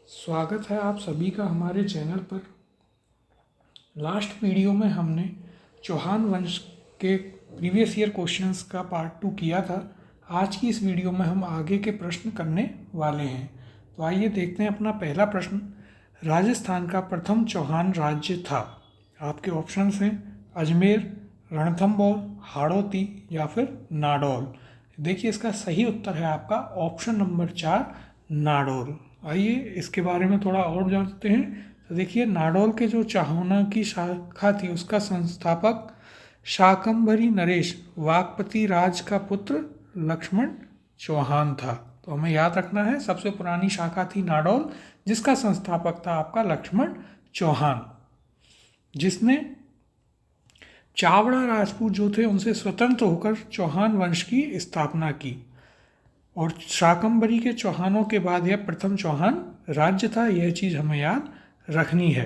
स्वागत है आप सभी का हमारे चैनल पर। लास्ट वीडियो में हमने चौहान वंश के प्रीवियस ईयर क्वेश्चंस का पार्ट 2 किया था। आज की इस वीडियो में हम आगे के प्रश्न करने वाले हैं। तो आइए देखते हैं अपना पहला प्रश्न। राजस्थान का प्रथम चौहान राज्य था। आपके ऑप्शंस हैं अजमेर, रणथंभौर, हाड़ौती या फिर नाडौल। देखिए इसका सही उत्तर है आपका ऑप्शन नंबर 4 नाडौल। आइए इसके बारे में थोड़ा और जानते हैं। तो देखिए नाडौल के जो चौहानों की शाखा थी उसका संस्थापक शाकंभरी नरेश वाकपति राज का पुत्र लक्ष्मण चौहान था। तो हमें याद रखना है सबसे पुरानी शाखा थी नाडौल, जिसका संस्थापक था आपका लक्ष्मण चौहान, जिसने चावड़ा राजपूत जो थे उनसे स्वतंत्र होकर चौहान वंश की स्थापना की। और शाकंभरी के चौहानों के बाद यह प्रथम चौहान राज्य था। यह चीज़ हमें याद रखनी है।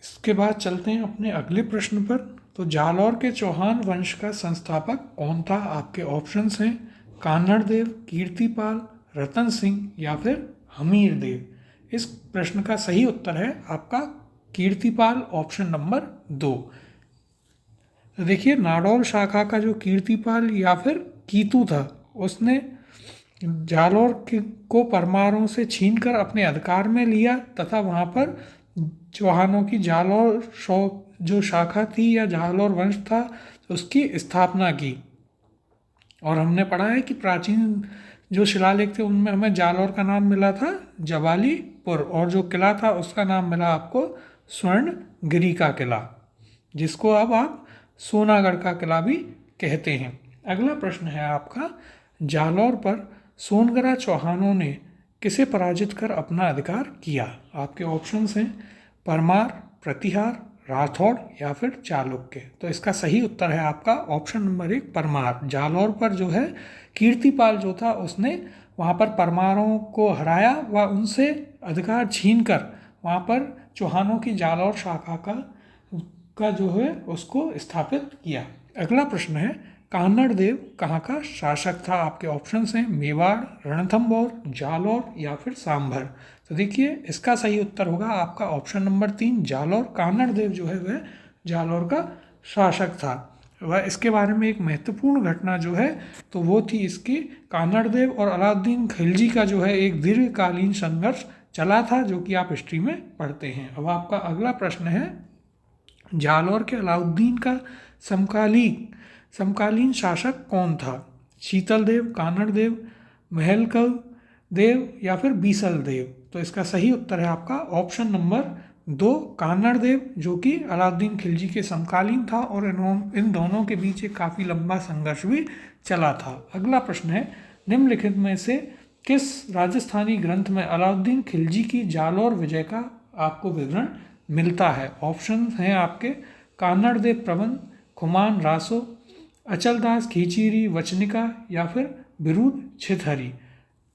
इसके बाद चलते हैं अपने अगले प्रश्न पर। तो जालौर के चौहान वंश का संस्थापक कौन था? आपके ऑप्शंस हैं कान्हड़देव, कीर्तिपाल, रतन सिंह या फिर हमीरदेव। इस प्रश्न का सही उत्तर है आपका कीर्तिपाल, ऑप्शन नंबर 2। तो देखिए नाडौल शाखा का जो कीर्तिपाल या फिर कीतू था, उसने जालौर को परमारों से छीनकर अपने अधिकार में लिया तथा वहाँ पर चौहानों की जालौर जो शाखा थी या जालौर वंश था उसकी स्थापना की। और हमने पढ़ा है कि प्राचीन जो शिलालेख थे उनमें हमें जालौर का नाम मिला था जवालीपुर, और जो किला था उसका नाम मिला आपको स्वर्णगिरी का किला, जिसको अब आप सोनागढ़ का किला भी कहते हैं। अगला प्रश्न है आपका जालौर पर सोनगरा चौहानों ने किसे पराजित कर अपना अधिकार किया? आपके ऑप्शंस हैं परमार, प्रतिहार, राठौड़ या फिर चालुक्य। तो इसका सही उत्तर है आपका ऑप्शन नंबर 1 परमार। जालौर पर जो है कीर्तिपाल जो था उसने वहाँ पर परमारों को हराया व उनसे अधिकार छीनकर वहाँ पर चौहानों की जालौर शाखा का जो है उसको स्थापित किया। अगला प्रश्न है कान्हड़देव कहाँ का शासक था? आपके ऑप्शंस हैं मेवाड़, रणथंभौर, जालौर या फिर सांभर। तो देखिए इसका सही उत्तर होगा आपका ऑप्शन नंबर 3 जालौर। कान्हड़देव जो है वह जालौर का शासक था। वह इसके बारे में एक महत्वपूर्ण घटना जो है तो वो थी इसकी कान्हड़देव और अलाउद्दीन खिलजी का जो है एक दीर्घकालीन संघर्ष चला था, जो कि आप हिस्ट्री में पढ़ते हैं। अब आपका अगला प्रश्न है जालौर के अलाउद्दीन का समकालीन शासक कौन था? शीतल देव, कान्हड़ देव, महलकल देव या फिर बीसल देव। तो इसका सही उत्तर है आपका ऑप्शन नंबर 2 कान्हड़ देव, जो कि अलाउद्दीन खिलजी के समकालीन था और इन दोनों के बीच एक काफ़ी लंबा संघर्ष भी चला था। अगला प्रश्न है निम्नलिखित में से किस राजस्थानी ग्रंथ में अलाउद्दीन खिलजी की जालौर विजय का आपको विवरण मिलता है? ऑप्शन हैं आपके कान्हड़ देव प्रबंध, खुमान रासो, अचलदास खीचीरी वचनिका या फिर बिरूद छिथहरी।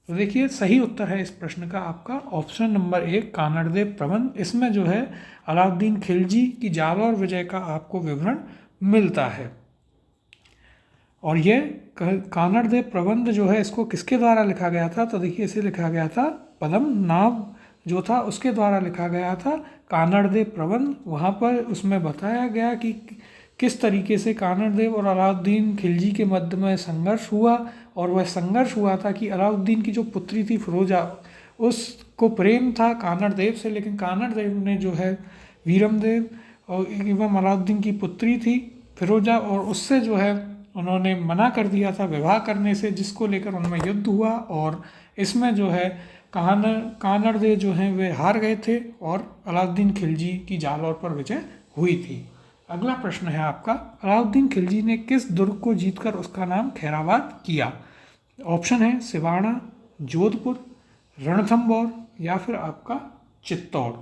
तो देखिए सही उत्तर है इस प्रश्न का आपका ऑप्शन नंबर 1 कान्हड़ देव प्रबंध। इसमें जो है अलाउद्दीन खिलजी की जालौर विजय का आपको विवरण मिलता है। और ये कान्हड़ देव प्रबंध जो है इसको किसके द्वारा लिखा गया था? तो देखिए इसे लिखा गया था पद्मनाभ जो था उसके द्वारा लिखा गया था कान्हड़ देव प्रबंध। वहाँ पर उसमें बताया गया कि किस तरीके से कान्हड़ देव और अलाउद्दीन खिलजी के मध्य में संघर्ष हुआ, और वह संघर्ष हुआ था कि अलाउद्दीन की जो पुत्री थी फिरोजा, उसको प्रेम था कान्हड़ देव से, लेकिन कान्हड़ देव ने जो है वीरम देव और एवं अलाउद्दीन की पुत्री थी फिरोजा, और उससे जो है उन्होंने मना कर दिया था विवाह करने से, जिसको लेकर उनमें युद्ध हुआ और इसमें जो है कान्हड़ देव जो हैं वे हार गए थे और अलाउद्दीन खिलजी की जालौर पर विजय हुई थी। अगला प्रश्न है आपका अलाउद्दीन खिलजी ने किस दुर्ग को जीतकर उसका नाम खैराबाद किया? ऑप्शन है सिवाना, जोधपुर, रणथंभौर या फिर आपका चित्तौड़।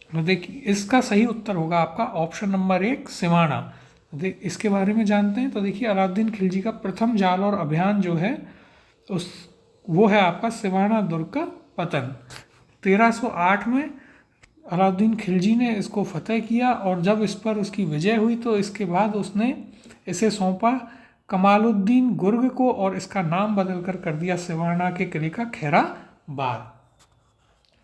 तो देखिए इसका सही उत्तर होगा आपका ऑप्शन नंबर 1 सिवाना। इसके बारे में जानते हैं। तो देखिए अलाउद्दीन खिलजी का प्रथम जालौर अभियान जो है वो है आपका सिवाना दुर्ग का पतन। 1308 में अलाउद्दीन खिलजी ने इसको फतेह किया और जब इस पर उसकी विजय हुई तो इसके बाद उसने इसे सौंपा कमालुद्दीन गुर्ग को और इसका नाम बदलकर कर दिया सिवाना के किले का खैराबाद।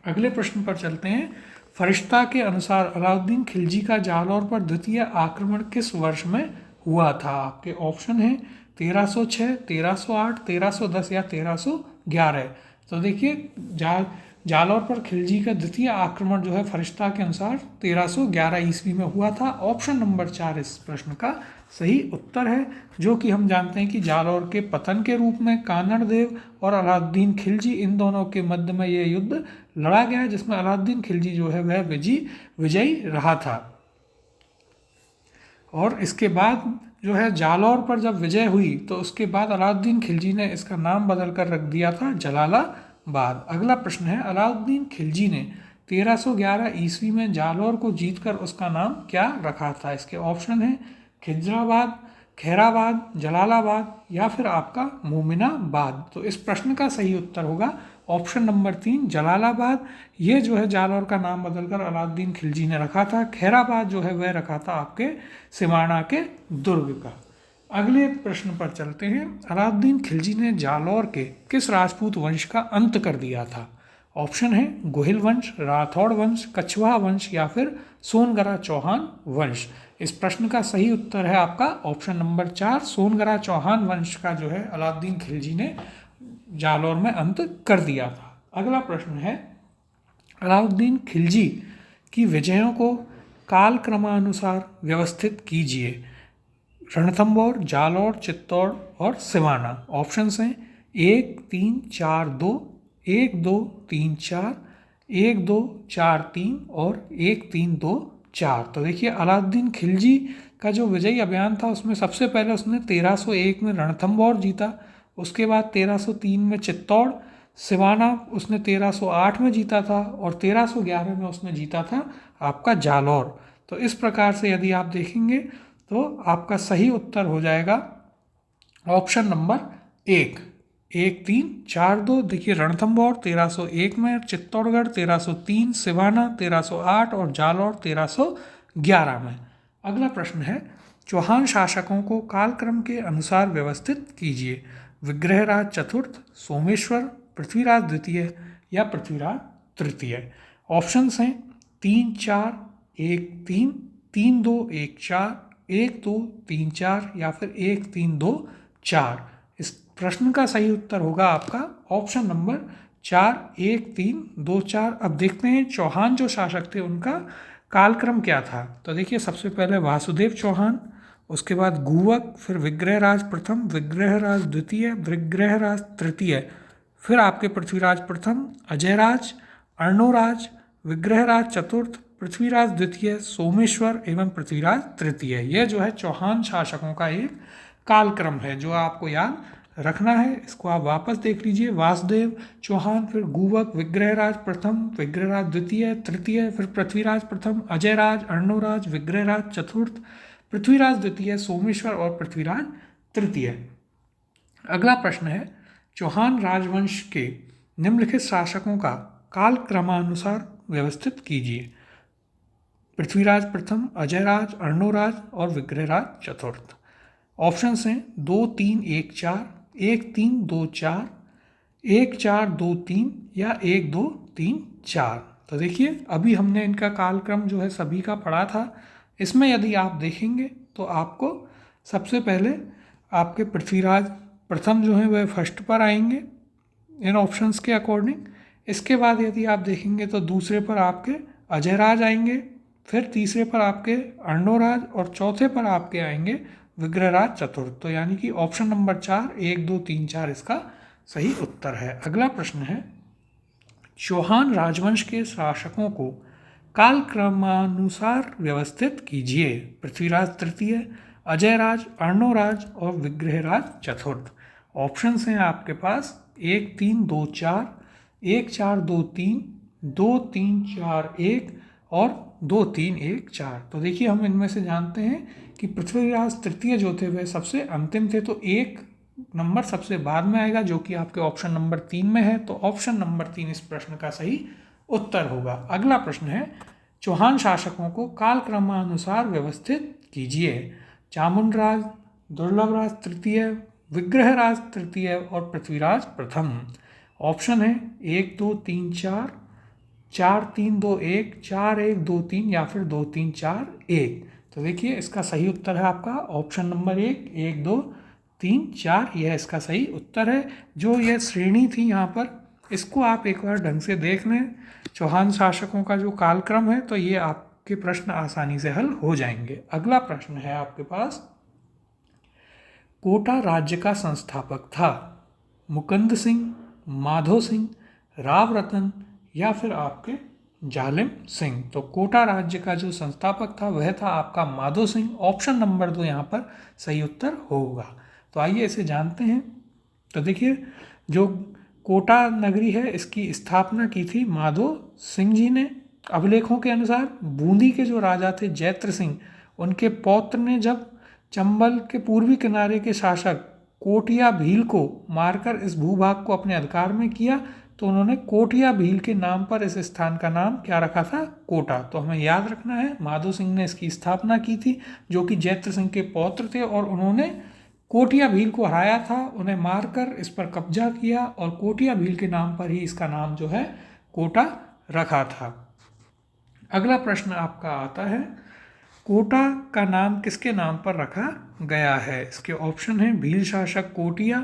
अगले प्रश्न पर चलते हैं। फरिश्ता के अनुसार अलाउद्दीन खिलजी का जालौर पर द्वितीय आक्रमण किस वर्ष में हुआ था? आपके ऑप्शन हैं 1306, 1308, 1310 या 1311। तो देखिए जालौर पर खिलजी का द्वितीय आक्रमण जो है फरिश्ता के अनुसार 1311 ईस्वी में हुआ था। ऑप्शन नंबर 4 इस प्रश्न का सही उत्तर है, जो कि हम जानते हैं कि जालौर के पतन के रूप में कानड़ देव और अलाउद्दीन खिलजी इन दोनों के मध्य में ये युद्ध लड़ा गया, जिसमें अलाउद्दीन खिलजी जो है वह विजयी रहा था। और इसके बाद जो है जालौर पर जब विजय हुई तो उसके बाद अलाउद्दीन खिलजी ने इसका नाम बदल कर रख दिया था जलालाबाद। अगला प्रश्न है, अलाउद्दीन खिलजी ने 1311 ईस्वी में जालौर को जीतकर उसका नाम क्या रखा था? इसके ऑप्शन हैं खिजराबाद, खैराबाद, जलालाबाद या फिर आपका मोमिनाबाद। तो इस प्रश्न का सही उत्तर होगा ऑप्शन नंबर 3 जलालाबाद। ये जो है जालौर का नाम बदलकर अलाउद्दीन खिलजी ने रखा था। खैराबाद जो है वह रखा था आपके सिवाना के दुर्ग का। अगले प्रश्न पर चलते हैं। अलाउद्दीन खिलजी ने जालौर के किस राजपूत वंश का अंत कर दिया था? ऑप्शन है गोहिल वंश, राठौड़ वंश, कछवाहा वंश या फिर सोनगरा चौहान वंश। इस प्रश्न का सही उत्तर है आपका ऑप्शन नंबर 4 सोनगरा चौहान वंश का जो है अलाउद्दीन खिलजी ने जालौर में अंत कर दिया था। अगला प्रश्न है, अलाउद्दीन खिलजी की विजयों को कालक्रमानुसार व्यवस्थित कीजिए। रणथंभौर, जालौर, चित्तौड़ और सिवाना। ऑप्शंस हैं 1 3 4 2, 1 2 3 4, 1 2 4 3 और 1 3 2 4। तो देखिए अलाउद्दीन खिलजी का जो विजयी अभियान था उसमें सबसे पहले उसने 1301 में रणथंभौर जीता, उसके बाद 1303 में चित्तौड़, सिवाना उसने 1308 में जीता था और 1311 में उसने जीता था आपका जालौर। तो इस प्रकार से यदि आप देखेंगे तो आपका सही उत्तर हो जाएगा ऑप्शन नंबर 1 1 3 4 2। देखिए रणथंभौर 1301 में, चित्तौड़गढ़ 1303, सिवाना 1308 और जालौर 1311 में। अगला प्रश्न है, चौहान शासकों को कालक्रम के अनुसार व्यवस्थित कीजिए। विग्रहराज चतुर्थ, सोमेश्वर, पृथ्वीराज द्वितीय या पृथ्वीराज तृतीय। ऑप्शंस हैं 3 4 1 3, 3 2 1 4, 1 2 3 4 या फिर 1 3 2 4। इस प्रश्न का सही उत्तर होगा आपका ऑप्शन नंबर 4 1 3 2 4। अब देखते हैं चौहान जो शासक थे उनका कालक्रम क्या था। तो देखिए सबसे पहले वासुदेव चौहान, उसके बाद गुवक, फिर विग्रहराज प्रथम, विग्रहराज द्वितीय, विग्रहराज तृतीय, फिर आपके पृथ्वीराज प्रथम, अजयराज, अर्णोराज, विग्रहराज चतुर्थ, पृथ्वीराज द्वितीय, सोमेश्वर एवं पृथ्वीराज तृतीय। यह जो है चौहान शासकों का एक कालक्रम है जो आपको याद रखना है। इसको आप वापस देख लीजिए, वासुदेव चौहान, फिर गुवक, विग्रहराज प्रथम, विग्रहराज द्वितीय, तृतीय, फिर पृथ्वीराज प्रथम, अजयराज, अर्णोराज, विग्रहराज चतुर्थ, पृथ्वीराज द्वितीय, सोमेश्वर और पृथ्वीराज तृतीय। अगला प्रश्न है, चौहान राजवंश के निम्नलिखित शासकों का कालक्रमानुसार व्यवस्थित कीजिए। पृथ्वीराज प्रथम, अजयराज, अर्णोराज और विग्रहराज चतुर्थ। ऑप्शंस हैं 2 3 1 4, 1 3 2 4, 1 4 2 3 या 1 2 3 4। तो देखिए अभी हमने इनका कालक्रम जो है सभी का पढ़ा था। इसमें यदि आप देखेंगे तो आपको सबसे पहले आपके पृथ्वीराज प्रथम जो है वह फर्स्ट पर आएंगे इन ऑप्शंस के अकॉर्डिंग। इसके बाद यदि आप देखेंगे तो दूसरे पर आपके अजयराज आएंगे, फिर तीसरे पर आपके अर्णोराज और चौथे पर आपके आएंगे विग्रहराज चतुर्थ। तो यानी कि ऑप्शन नंबर 4 1 2 3 4 इसका सही उत्तर है। अगला प्रश्न है, चौहान राजवंश के शासकों को कालक्रमानुसार व्यवस्थित कीजिए। पृथ्वीराज तृतीय, अजयराज, अर्णोराज और विग्रहराज चतुर्थ। ऑप्शंस हैं आपके पास 1 3 2 4, 1 4 2 3, 2 3 4 1 और 2 3 1 4। तो देखिए हम इनमें से जानते हैं कि पृथ्वीराज तृतीय जो थे वह सबसे अंतिम थे, तो एक नंबर सबसे बाद में आएगा जो कि आपके ऑप्शन नंबर 3 में है। तो ऑप्शन नंबर 3 इस प्रश्न का सही उत्तर होगा। अगला प्रश्न है, चौहान शासकों को कालक्रमानुसार व्यवस्थित कीजिए। चामुंडराज, दुर्लभराज तृतीय, विग्रहराज तृतीय और पृथ्वीराज प्रथम। ऑप्शन है 1 2 3 4, 4 3 2 1, 4 1 2 3 या फिर 2 3 4 1। तो देखिए इसका सही उत्तर है आपका ऑप्शन नंबर 1, 1 2 3 4, यह इसका सही उत्तर है। जो यह श्रेणी थी यहाँ पर, इसको आप एक बार ढंग से देख लें, चौहान शासकों का जो कालक्रम है, तो ये आपके प्रश्न आसानी से हल हो जाएंगे। अगला प्रश्न है आपके पास, कोटा राज्य का संस्थापक था मुकुंद सिंह, माधो सिंह, राव रतन या फिर आपके जालिम सिंह। तो कोटा राज्य का जो संस्थापक था वह था आपका माधो सिंह। ऑप्शन नंबर 2 यहाँ पर सही उत्तर होगा। तो आइए इसे जानते हैं। तो देखिए, जो कोटा नगरी है इसकी स्थापना की थी माधो सिंह जी ने। अभिलेखों के अनुसार बूंदी के जो राजा थे जैत्र सिंह, उनके पौत्र ने जब चंबल के पूर्वी किनारे के शासक कोटिया भील को मारकर इस भूभाग को अपने अधिकार में किया, तो उन्होंने कोटिया भील के नाम पर इस स्थान का नाम क्या रखा था? कोटा। तो हमें याद रखना है माधो सिंह ने इसकी स्थापना की थी, जो कि जैत्र सिंह के पौत्र थे, और उन्होंने कोटिया भील को हराया था, उन्हें मारकर इस पर कब्जा किया और कोटिया भील के नाम पर ही इसका नाम जो है कोटा रखा था। अगला प्रश्न आपका आता है, कोटा का नाम किसके नाम पर रखा गया है? इसके ऑप्शन हैं भील शासक कोटिया,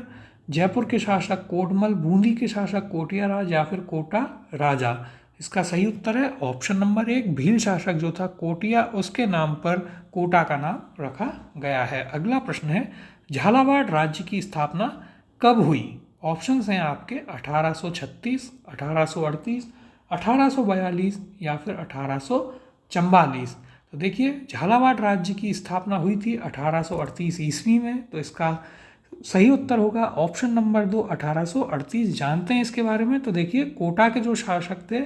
जयपुर के शासक कोटमल, बूंदी के शासक कोटिया राज या फिर कोटा राजा। इसका सही उत्तर है ऑप्शन नंबर 1, भील शासक जो था कोटिया, उसके नाम पर कोटा का नाम रखा गया है। अगला प्रश्न है, झालावाड़ राज्य की स्थापना कब हुई? ऑप्शंस हैं आपके 1836, 1838, 1842 या फिर 1844। तो देखिए, झालावाड़ राज्य की स्थापना हुई थी 1838 ईस्वी में। तो इसका सही उत्तर होगा ऑप्शन नंबर 2, 1838। जानते हैं इसके बारे में। तो देखिए, कोटा के जो शासक थे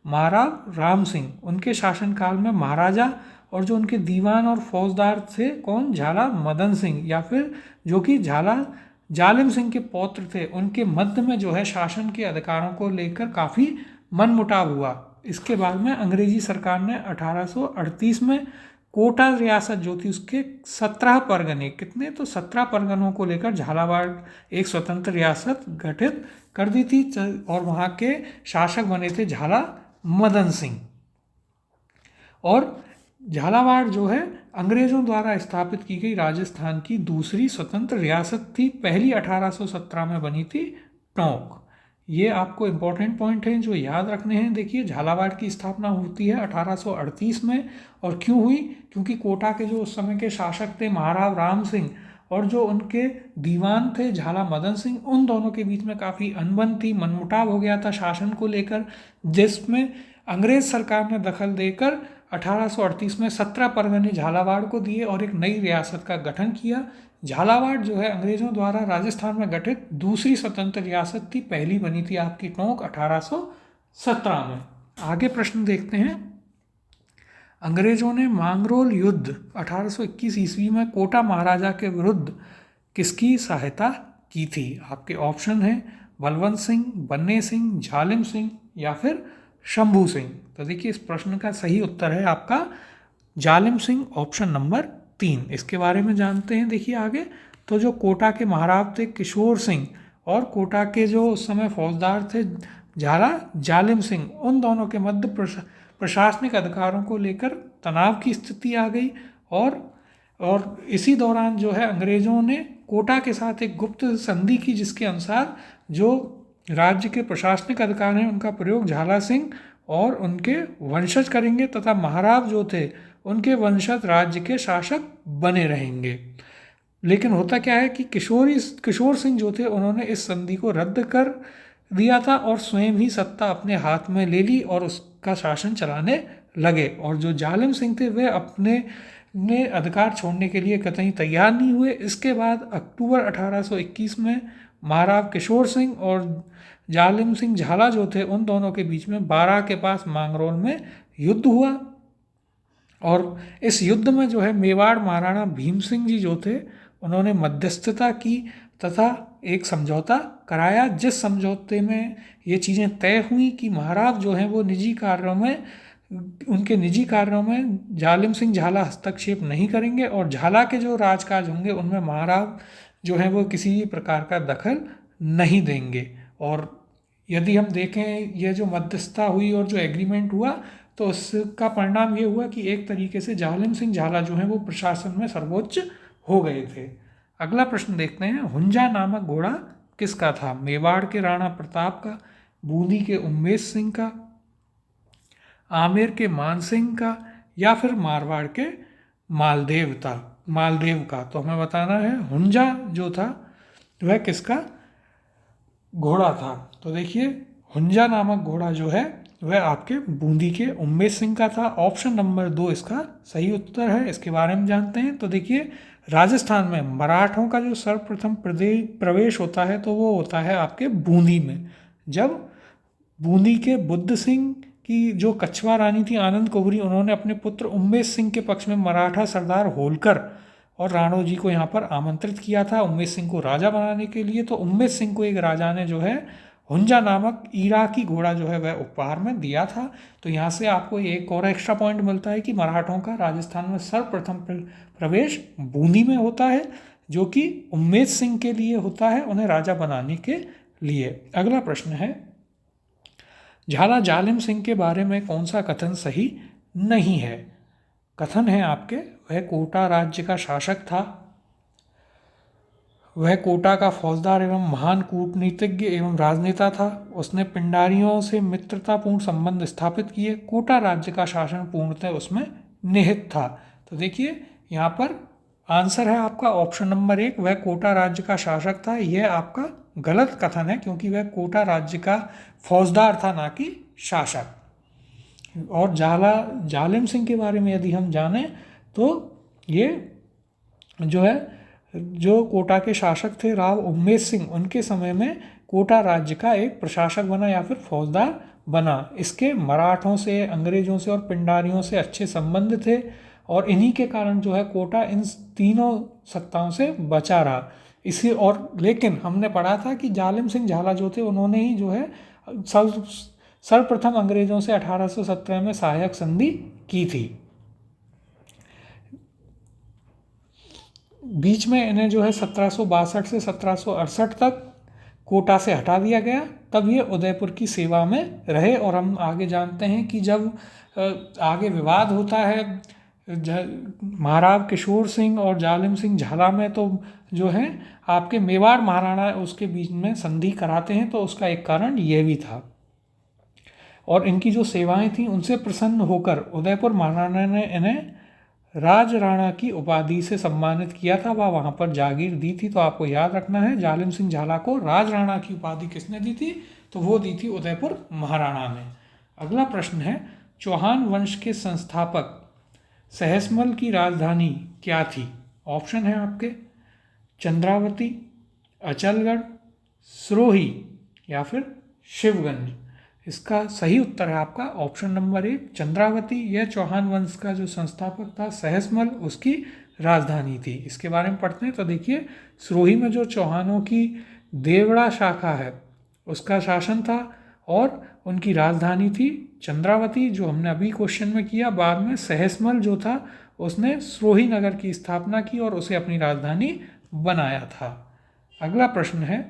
महाराव राम सिंह, उनके शासनकाल में महाराजा और जो उनके दीवान और फौजदार थे कौन? झाला मदन सिंह या फिर जो कि झाला जालिम सिंह के पौत्र थे, उनके मध्य में जो है शासन के अधिकारों को लेकर काफ़ी मनमुटाव हुआ। इसके बाद में अंग्रेजी सरकार ने 1838 में कोटा रियासत जो थी उसके 17 परगने, कितने? तो 17 परगनों को लेकर झालावाड़ एक स्वतंत्र रियासत गठित कर दी थी, और वहाँ के शासक बने थे झाला मदन सिंह। और झालावाड़ जो है अंग्रेजों द्वारा स्थापित की गई राजस्थान की दूसरी स्वतंत्र रियासत थी। पहली 1817 में बनी थी टोंक। ये आपको इम्पोर्टेंट पॉइंट हैं जो याद रखने हैं। देखिए, झालावाड़ की स्थापना होती है 1838 में, और क्यों हुई? क्योंकि कोटा के जो उस समय के शासक थे महाराव राम सिंह और जो उनके दीवान थे झाला मदन सिंह, उन दोनों के बीच में काफ़ी अनबन थी, मनमुटाव हो गया था शासन को लेकर, जिसमें अंग्रेज सरकार ने दखल देकर 1838 में 17 परगने झालावाड़ को दिए और एक नई रियासत का गठन किया। झालावाड़ जो है अंग्रेजों द्वारा राजस्थान में गठित दूसरी स्वतंत्र रियासत थी। पहली बनी थी आपकी टोंक 1817 में। आगे प्रश्न देखते हैं। अंग्रेजों ने मांगरोल युद्ध 1821 ईस्वी में कोटा महाराजा के विरुद्ध किसकी सहायता की थी? आपके ऑप्शन हैं बलवंत सिंह, बन्ने सिंह, जालिम सिंह या फिर शंभू सिंह। तो देखिए, इस प्रश्न का सही उत्तर है आपका जालिम सिंह, ऑप्शन नंबर 3। इसके बारे में जानते हैं। देखिए आगे, तो जो कोटा के महाराव थे किशोर सिंह और कोटा के जो उस समय फौजदार थे झाला जालिम सिंह, उन दोनों के मध्य प्रशासनिक अधिकारों को लेकर तनाव की स्थिति आ गई, और इसी दौरान जो है अंग्रेजों ने कोटा के साथ एक गुप्त संधि की, जिसके अनुसार जो राज्य के प्रशासनिक अधिकार हैं उनका प्रयोग झाला सिंह और उनके वंशज करेंगे, तथा महाराव जो थे उनके वंशज राज्य के शासक बने रहेंगे। लेकिन होता क्या है कि किशोर सिंह जो थे उन्होंने इस संधि को रद्द कर दिया था और स्वयं ही सत्ता अपने हाथ में ले ली और उसका शासन चलाने लगे। और जो जालिम सिंह थे वे अपने अधिकार छोड़ने के लिए कतई तैयार नहीं हुए। इसके बाद अक्टूबर 1821 में महाराव किशोर सिंह और जालिम सिंह झाला जो थे उन दोनों के बीच में बारा के पास मांगरोल में युद्ध हुआ, और इस युद्ध में जो है मेवाड़ महाराणा भीम सिंह जी जो थे उन्होंने मध्यस्थता की तथा एक समझौता कराया, जिस समझौते में ये चीज़ें तय हुई कि महाराव जो हैं वो निजी कार्यों में उनके निजी कार्यों में जालिम सिंह झाला हस्तक्षेप नहीं करेंगे और झाला के जो राजकाज होंगे उनमें महाराव जो है वो किसी भी प्रकार का दखल नहीं देंगे। और यदि हम देखें ये जो मध्यस्थता हुई और जो एग्रीमेंट हुआ तो उसका परिणाम ये हुआ कि एक तरीके से जालिम सिंह झाला जो है वो प्रशासन में सर्वोच्च हो गए थे। अगला प्रश्न देखते हैं, हुंजा नामक घोड़ा किसका था? मेवाड़ के राणा प्रताप का, बूंदी के उम्मेश सिंह का, आमेर के मान सिंह का, या फिर मारवाड़ के मालदेव का। तो हमें बताना है हुंजा जो था वह किसका घोड़ा था। तो देखिए हुंजा नामक घोड़ा जो है वह आपके बूंदी के उम्मेश सिंह का था। ऑप्शन नंबर 2 इसका सही उत्तर है। इसके बारे में जानते हैं। तो देखिए राजस्थान में मराठों का जो सर्वप्रथम प्रवेश होता है तो वो होता है आपके बूंदी में, जब बूंदी के बुद्ध सिंह की जो कछवा रानी थी आनंद कुंवरी, उन्होंने अपने पुत्र उम्मेश सिंह के पक्ष में मराठा सरदार होलकर और राणोजी को यहाँ पर आमंत्रित किया था उम्मेश सिंह को राजा बनाने के लिए। तो उम्मेश सिंह को एक राजा ने जो है हुंजा नामक इराकी घोड़ा जो है वह उपहार में दिया था। तो यहाँ से आपको एक और एक्स्ट्रा पॉइंट मिलता है कि मराठों का राजस्थान में सर्वप्रथम प्रवेश बूंदी में होता है, जो कि उम्मेश सिंह के लिए होता है उन्हें राजा बनाने के लिए। अगला प्रश्न है, झाला जालिम सिंह के बारे में कौन सा कथन सही नहीं है? कथन है आपके, वह कोटा राज्य का शासक था, वह कोटा का फौजदार एवं महान कूटनीतिज्ञ एवं राजनेता था, उसने पिंडारियों से मित्रतापूर्ण संबंध स्थापित किए, कोटा राज्य का शासन पूर्णतः उसमें निहित था। तो देखिए यहाँ पर आंसर है आपका ऑप्शन नंबर 1, वह कोटा राज्य का शासक था। यह आपका गलत कथन है क्योंकि वह कोटा राज्य का फौजदार था, ना कि शासक। और जालिम सिंह के बारे में यदि हम जाने तो ये जो है जो कोटा के शासक थे राव उम्मेश सिंह, उनके समय में कोटा राज्य का एक प्रशासक बना या फिर फौजदार बना। इसके मराठों से, अंग्रेजों से और पिंडारियों से अच्छे संबंध थे और इन्हीं के कारण जो है कोटा इन तीनों सत्ताओं से बचा रहा। इसी और लेकिन हमने पढ़ा था कि जालिम सिंह झाला जो थे उन्होंने ही जो है सर्वप्रथम अंग्रेजों से 1817 में सहायक संधि की थी। बीच में इन्हें जो है 1762 से 1768 तक कोटा से हटा दिया गया, तब ये उदयपुर की सेवा में रहे। और हम आगे जानते हैं कि जब आगे विवाद होता है महाराव किशोर सिंह और जालिम सिंह झाला में, तो जो है आपके मेवाड़ महाराणा उसके बीच में संधि कराते हैं, तो उसका एक कारण यह भी था। और इनकी जो सेवाएं थी उनसे प्रसन्न होकर उदयपुर महाराणा ने इन्हें राज राणा की उपाधि से सम्मानित किया था, वहाँ पर जागीर दी थी। तो आपको याद रखना है जालिम सिंह झाला को राज राणा की उपाधि किसने दी थी? तो वो दी थी उदयपुर महाराणा ने। अगला प्रश्न है, चौहान वंश के संस्थापक सहसमल की राजधानी क्या थी? ऑप्शन है आपके चंद्रावती, अचलगढ़, सिरोही या फिर शिवगंज। इसका सही उत्तर है आपका ऑप्शन नंबर 1 चंद्रावती। यह चौहान वंश का जो संस्थापक था सहसमल, उसकी राजधानी थी। इसके बारे में पढ़ते हैं। तो देखिए सिरोही में जो चौहानों की देवड़ा शाखा है उसका शासन था और उनकी राजधानी थी चंद्रावती, जो हमने अभी क्वेश्चन में किया। बाद में सहसमल जो था उसने सिरोही नगर की स्थापना की और उसे अपनी राजधानी बनाया था। अगला प्रश्न है,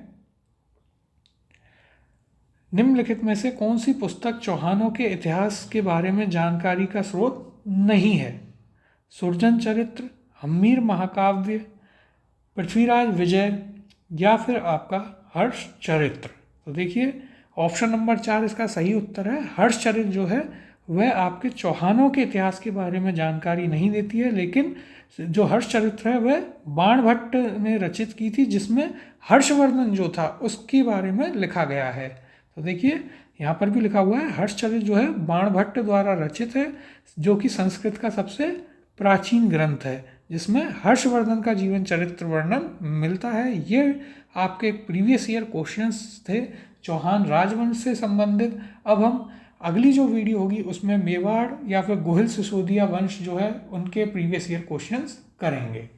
निम्नलिखित में से कौन सी पुस्तक चौहानों के इतिहास के बारे में जानकारी का स्रोत नहीं है? सुरजन चरित्र, हम्मीर महाकाव्य, पृथ्वीराज विजय या फिर आपका हर्ष चरित्र। तो देखिए ऑप्शन नंबर 4 इसका सही उत्तर है। हर्ष चरित्र जो है वह आपके चौहानों के इतिहास के बारे में जानकारी नहीं देती है, लेकिन जो हर्ष चरित्र है वह बाणभट्ट ने रचित की थी, जिसमें हर्षवर्धन जो था उसके बारे में लिखा गया है। तो देखिए यहाँ पर भी लिखा हुआ है हर्षचरित्र जो है बाणभट्ट द्वारा रचित है, जो कि संस्कृत का सबसे प्राचीन ग्रंथ है, जिसमें हर्षवर्धन का जीवन चरित्र वर्णन मिलता है। ये आपके प्रीवियस ईयर क्वेश्चंस थे चौहान राजवंश से संबंधित। अब हम अगली जो वीडियो होगी उसमें मेवाड़ या फिर गोहिल सिसोदिया वंश जो है उनके प्रीवियस ईयर क्वेश्चंस करेंगे।